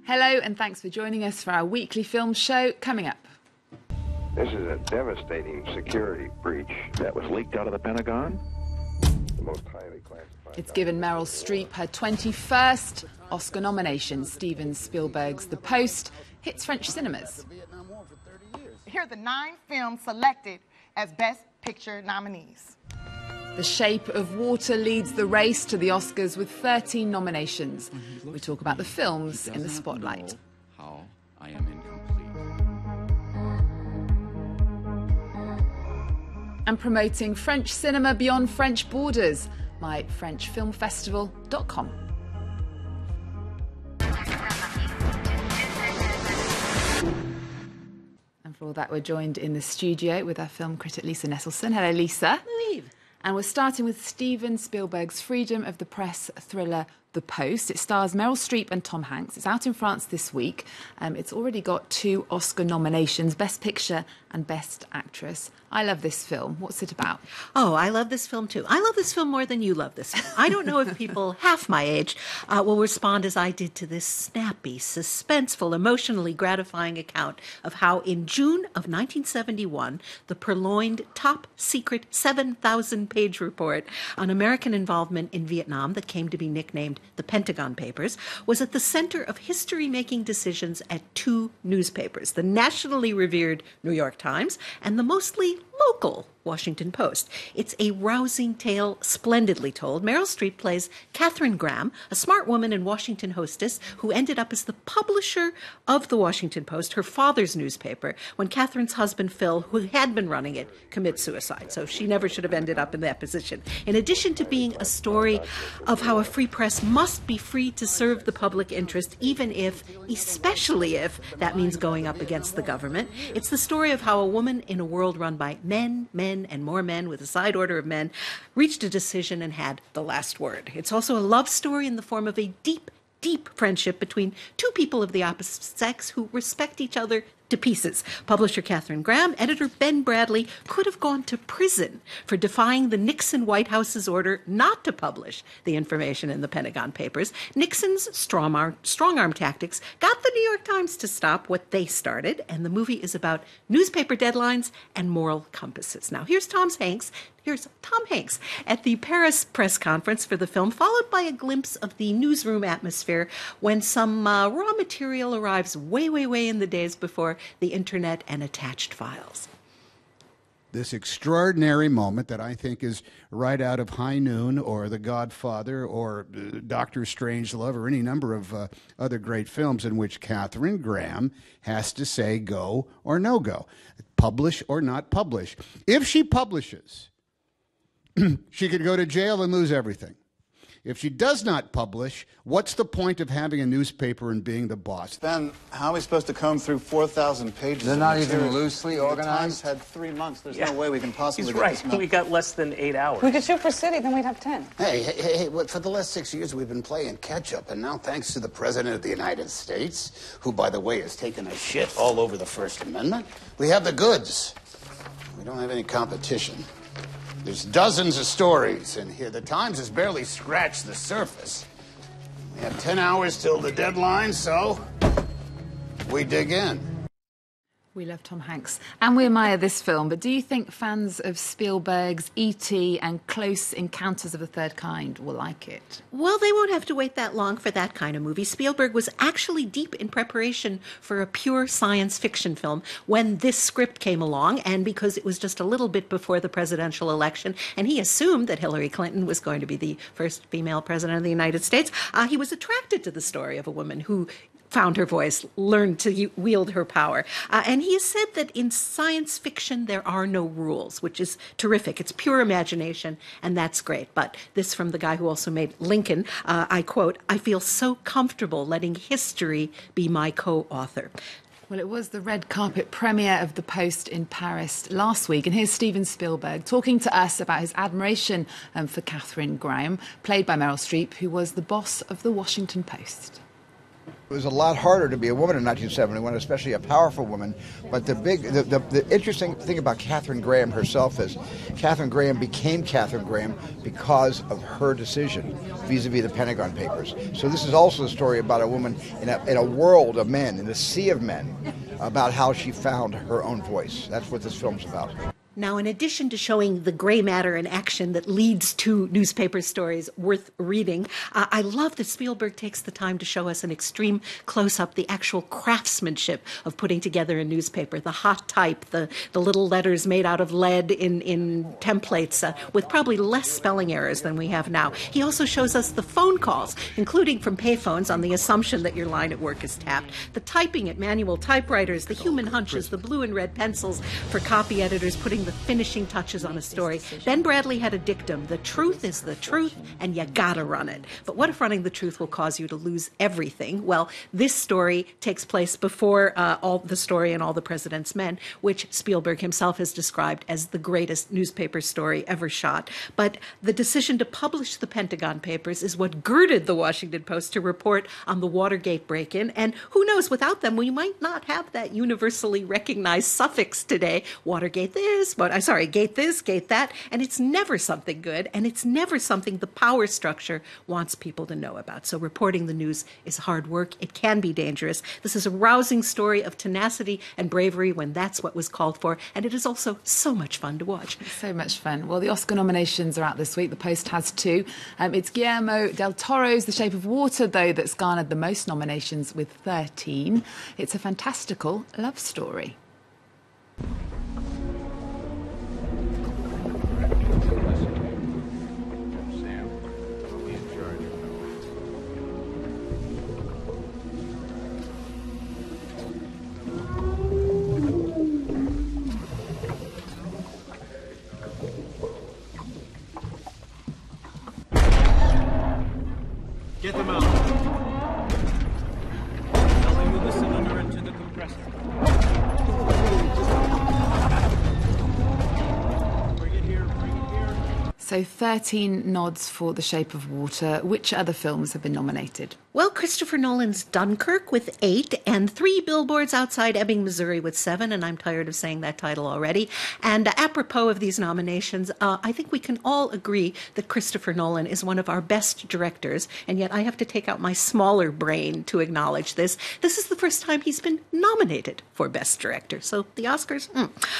Hello, and thanks for joining us for our weekly film show. Coming up. This is a devastating security breach that was leaked out of the Pentagon. The most highly classified. It's given Meryl Streep her 21st Oscar nomination. Steven Spielberg's The Post hits French cinemas. Here are the 9 films selected as Best Picture nominees. The Shape of Water leads the race to the Oscars with 13 nominations. We talk about the films in the spotlight. How I am incomplete. And promoting French cinema beyond French borders, myfrenchfilmfestival.com. And for all that, we're joined in the studio with our film critic Lisa Nesselson. Hello, Lisa. Leave. And we're starting with Steven Spielberg's freedom of the press thriller The Post. It stars Meryl Streep and Tom Hanks. It's out in France this week. It's already got 2 Oscar nominations, Best Picture and Best Actress. I love this film. What's it about? Oh, I love this film too. I love this film more than you love this film. I don't know if people half my age will respond as I did to this snappy, suspenseful, emotionally gratifying account of how in June of 1971, the purloined top-secret 7,000-page report on American involvement in Vietnam that came to be nicknamed the Pentagon Papers was at the center of history-making decisions at 2 newspapers, the nationally revered New York Times and the mostly local Washington Post. It's a rousing tale, splendidly told. Meryl Streep plays Katharine Graham, a smart woman and Washington hostess who ended up as the publisher of the Washington Post, her father's newspaper, when Katharine's husband, Phil, who had been running it, commits suicide. So she never should have ended up in that position. In addition to being a story of how a free press must be free to serve the public interest, even if, especially if, that means going up against the government, it's the story of how a woman in a world run by men, and more men with a side order of men reached a decision and had the last word. It's also a love story in the form of a deep friendship between 2 people of the opposite sex who respect each other to pieces. Publisher Katharine Graham, editor Ben Bradley could have gone to prison for defying the Nixon White House's order not to publish the information in the Pentagon Papers. Nixon's strong-arm tactics got the New York Times to stop what they started, and the movie is about newspaper deadlines and moral compasses. Now, here's Tom Hanks at the Paris press conference for the film, followed by a glimpse of the newsroom atmosphere when some raw material arrives way in the days before the internet and attached files. This extraordinary moment that I think is right out of High Noon or The Godfather or Dr. Strangelove or any number of other great films in which Katharine Graham has to say go or no go, publish or not publish. If she publishes, she could go to jail and lose everything. If she does not publish, what's the point of having a newspaper and being the boss? Then how are we supposed to comb through 4,000 pages? They're not even loosely organized? The Times had 3 months. There's no way we can possibly He's right. We got less than 8 hours. We could shoot for City, then we'd have 10. Hey, for the last 6 years, we've been playing catch-up, and now thanks to the President of the United States, who, by the way, has taken a shit all over the First Amendment, we have the goods. We don't have any competition. There's dozens of stories in here. The Times has barely scratched the surface. We have 10 hours till the deadline, so we dig in. We love Tom Hanks and we admire this film, but do you think fans of Spielberg's E.T. and Close Encounters of the Third Kind will like it? Well, they won't have to wait that long for that kind of movie. Spielberg was actually deep in preparation for a pure science fiction film when this script came along, and because it was just a little bit before the presidential election, and he assumed that Hillary Clinton was going to be the first female president of the United States, he was attracted to the story of a woman who found her voice, learned to wield her power. And he has said that in science fiction there are no rules, which is terrific. It's pure imagination, and that's great. But this from the guy who also made Lincoln, I quote, "I feel so comfortable letting history be my co-author." Well, it was the red carpet premiere of The Post in Paris last week, and here's Steven Spielberg talking to us about his admiration for Katharine Graham, played by Meryl Streep, who was the boss of the Washington Post. It was a lot harder to be a woman in 1971, especially a powerful woman. But the interesting thing about Katharine Graham herself is Katharine Graham became Katharine Graham because of her decision vis-a-vis the Pentagon Papers. So this is also a story about a woman in a world of men, in a sea of men, about how she found her own voice. That's what this film's about. Now, in addition to showing the gray matter in action that leads to newspaper stories worth reading, I love that Spielberg takes the time to show us an extreme close-up, the actual craftsmanship of putting together a newspaper, the hot type, the little letters made out of lead in templates with probably less spelling errors than we have now. He also shows us the phone calls, including from payphones on the assumption that your line at work is tapped, the typing at manual typewriters, the human hunches, the blue and red pencils for copy editors putting the finishing touches on a story. Ben Bradley had a dictum: the truth is the truth, and you gotta run it. But what if running the truth will cause you to lose everything? Well, this story takes place before all the story and All the President's Men, which Spielberg himself has described as the greatest newspaper story ever shot. But the decision to publish the Pentagon Papers is what girded the Washington Post to report on the Watergate break-in. And who knows, without them, we might not have that universally recognized suffix today: Watergate this, gate this, gate that, and it's never something good, and it's never something the power structure wants people to know about. So reporting the news is hard work. It can be dangerous. This is a rousing story of tenacity and bravery when that's what was called for, and it is also so much fun to watch. So much fun. Well, the Oscar nominations are out this week. The Post has 2. It's Guillermo del Toro's The Shape of Water, though, that's garnered the most nominations with 13. It's a fantastical love story. Get them out. Now we move the cylinder into the compressor. Bring it here, bring it here. So 13 nods for The Shape of Water. Which other films have been nominated? Well, Christopher Nolan's Dunkirk with 8, and 3 Billboards Outside Ebbing, Missouri with 7, and I'm tired of saying that title already. And apropos of these nominations, I think we can all agree that Christopher Nolan is one of our best directors, and yet I have to take out my smaller brain to acknowledge this. This is the first time he's been nominated for Best Director, so the Oscars.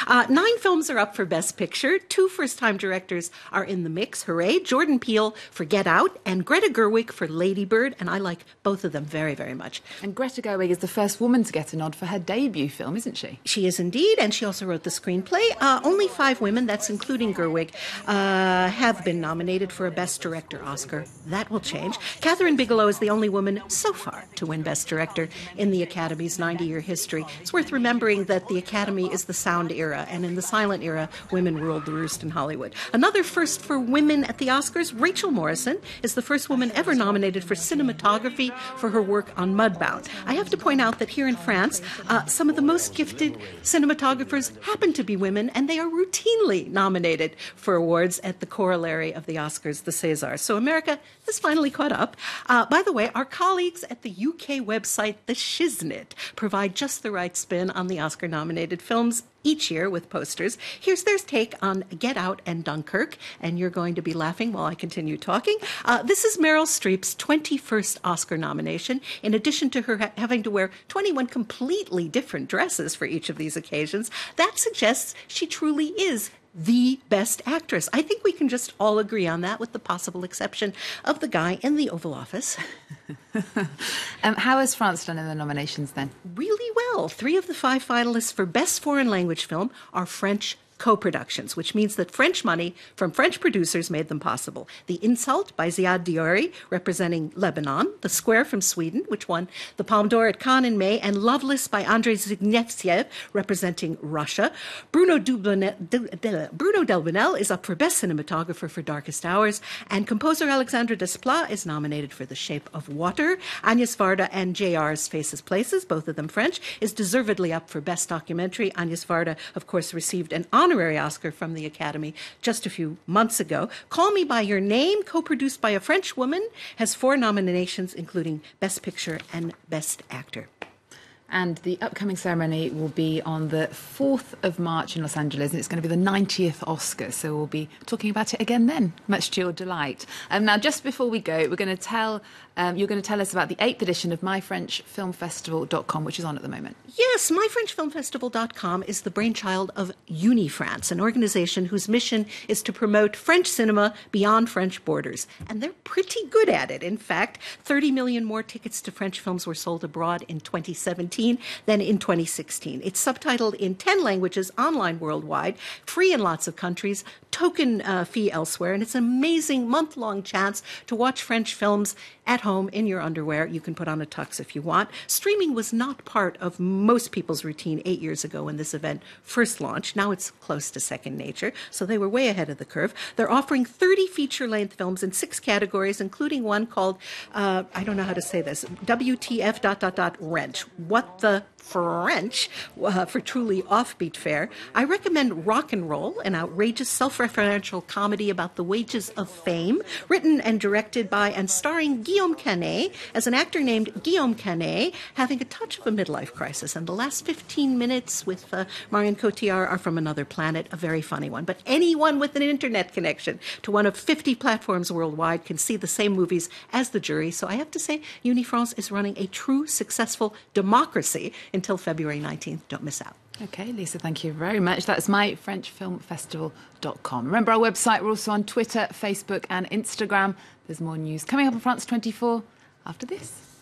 9 films are up for Best Picture. 2 first-time directors are in the mix. Hooray! Jordan Peele for Get Out, and Greta Gerwig for Lady Bird, and I like both of them very, very much. And Greta Gerwig is the first woman to get a nod for her debut film, isn't she? She is indeed, and she also wrote the screenplay. Only 5 women, that's including Gerwig, have been nominated for a Best Director Oscar. That will change. Catherine Bigelow is the only woman so far to win Best Director in the Academy's 90-year history. It's worth remembering that the Academy is the sound era, and in the silent era, women ruled the roost in Hollywood. Another first for women at the Oscars: Rachel Morrison is the first woman ever nominated for cinematography for her work on Mudbound. I have to point out that here in France, some of the most gifted cinematographers happen to be women, and they are routinely nominated for awards at the corollary of the Oscars, the Césars. So America has finally caught up. By the way, our colleagues at the UK website The Shiznit provide just the right spin on the Oscar-nominated films each year with posters. Here's their take on Get Out and Dunkirk, and you're going to be laughing while I continue talking. This is Meryl Streep's 21st Oscar nomination. In addition to her having to wear 21 completely different dresses for each of these occasions, that suggests she truly is the best actress. I think we can just all agree on that, with the possible exception of the guy in the Oval Office. How has France done in the nominations then? Really well. 3 of the 5 finalists for Best Foreign Language Film are French co-productions, which means that French money from French producers made them possible. The Insult by Ziad Diori, representing Lebanon, The Square from Sweden, which won the Palme d'Or at Cannes in May, and Loveless by Andrei Zhigniew, representing Russia. Bruno Delbonnel is up for Best Cinematographer for Darkest Hours, and composer Alexandre Desplat is nominated for The Shape of Water. Agnès Varda and JR's Faces Places, both of them French, is deservedly up for Best Documentary. Agnès Varda, of course, received an honorary Oscar from the Academy just a few months ago. Call Me by Your Name, co-produced by a French woman, has 4 nominations, including Best Picture and Best Actor. And the upcoming ceremony will be on the 4th of March in Los Angeles, and it's going to be the 90th Oscar, so we'll be talking about it again then, much to your delight. Now, just before we go, we're going to tell you're going to tell us about the 8th edition of myfrenchfilmfestival.com, which is on at the moment. Yes, myfrenchfilmfestival.com is the brainchild of UniFrance, an organization whose mission is to promote French cinema beyond French borders. And they're pretty good at it. In fact, 30 million more tickets to French films were sold abroad in 2017 than in 2016. It's subtitled in 10 languages, online worldwide, free in lots of countries, token fee elsewhere, and it's an amazing month-long chance to watch French films at home in your underwear. You can put on a tux if you want. Streaming was not part of most people's routine 8 years ago when this event first launched. Now it's close to second nature, so they were way ahead of the curve. They're offering 30 feature-length films in 6 categories, including one called, I don't know how to say this, WTF ... Wrench. What the French, for truly offbeat fare. I recommend Rock and Roll, an outrageous self-referential comedy about the wages of fame, written and directed by and starring Guillaume Canet as an actor named Guillaume Canet, having a touch of a midlife crisis. And the last 15 minutes with Marion Cotillard are from another planet, a very funny one. But anyone with an internet connection to one of 50 platforms worldwide can see the same movies as the jury. So I have to say, UniFrance is running a true successful democracy until February 19th. Don't miss out. Okay, Lisa, thank you very much. That's myfrenchfilmfestival.com. Remember our website, we're also on Twitter, Facebook and Instagram. There's more news coming up on France 24 after this.